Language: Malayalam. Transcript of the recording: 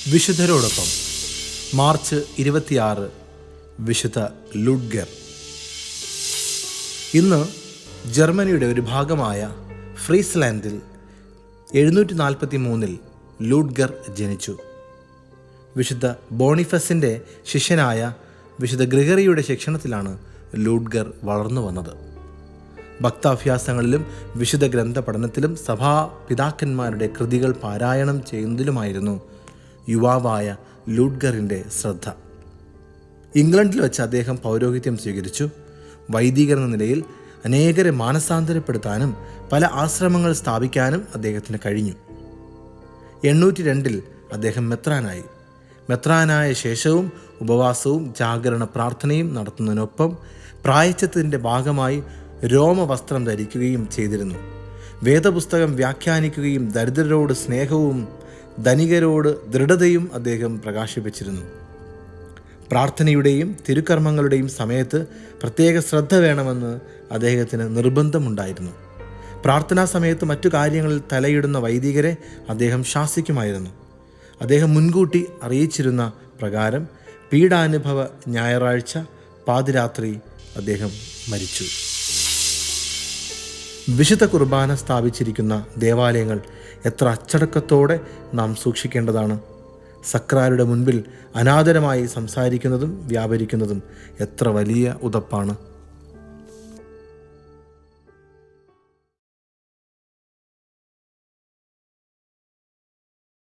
വിശുദ്ധരോടൊപ്പം മാർച്ച് 26 വിശുദ്ധ ലൂഡ്ഗർ. ഇന്ന് ജർമ്മനിയുടെ ഒരു ഭാഗമായ ഫ്രീസ്ലാൻഡിൽ 743 ലൂഡ്ഗർ ജനിച്ചു. വിശുദ്ധ ബോണിഫസിൻ്റെ ശിഷ്യനായ വിശുദ്ധ ഗ്രിഗറിയുടെ ശിക്ഷണത്തിലാണ് ലൂഡ്ഗർ വളർന്നു വന്നത്. ഭക്താഭ്യാസങ്ങളിലും വിശുദ്ധ ഗ്രന്ഥ പഠനത്തിലും സഭാപിതാക്കന്മാരുടെ കൃതികൾ പാരായണം ചെയ്യുന്നതിലുമായിരുന്നു യുവാവായ ലൂഡ്ഗറിൻ്റെ ശ്രദ്ധ. ഇംഗ്ലണ്ടിൽ വെച്ച് അദ്ദേഹം പൗരോഹിത്യം സ്വീകരിച്ചു. വൈദികർ എന്ന നിലയിൽ അനേകരെ മാനസാന്തരപ്പെടുത്താനും പല ആശ്രമങ്ങൾ സ്ഥാപിക്കാനും അദ്ദേഹത്തിന് കഴിഞ്ഞു. 802 അദ്ദേഹം മെത്രാനായി. മെത്രാനായ ശേഷവും ഉപവാസവും ജാഗരണ പ്രാർത്ഥനയും നടത്തുന്നതിനൊപ്പം പ്രായശ്ചിത്തത്തിൻ്റെ ഭാഗമായി രോമവസ്ത്രം ധരിക്കുകയും ചെയ്തിരുന്നു. വേദപുസ്തകം വ്യാഖ്യാനിക്കുകയും ദരിദ്രരോട് സ്നേഹവും ധനികരോട് ദൃഢതയും അദ്ദേഹം പ്രകാശിപ്പിച്ചിരുന്നു. പ്രാർത്ഥനയുടെയും തിരുക്കർമ്മങ്ങളുടെയും സമയത്ത് പ്രത്യേക ശ്രദ്ധ വേണമെന്ന് അദ്ദേഹത്തിന് നിർബന്ധമുണ്ടായിരുന്നു. പ്രാർത്ഥനാ സമയത്ത് മറ്റു കാര്യങ്ങളിൽ തലയിടുന്ന വൈദികരെ അദ്ദേഹം ശാസിക്കുമായിരുന്നു. അദ്ദേഹം മുൻകൂട്ടി അറിയിച്ചിരുന്ന പ്രകാരം പീഡാനുഭവ ഞായറാഴ്ച പാതിരാത്രി അദ്ദേഹം മരിച്ചു. വിശുദ്ധ കുർബാന സ്ഥാപിച്ചിരിക്കുന്ന ദേവാലയങ്ങൾ എത്ര അച്ചടക്കത്തോടെ നാം സൂക്ഷിക്കേണ്ടതാണ്. സക്രാരുടെ മുൻപിൽ അനാദരമായി സംസാരിക്കുന്നതും വ്യാപരിക്കുന്നതും എത്ര വലിയ ഉതപ്പാണ്.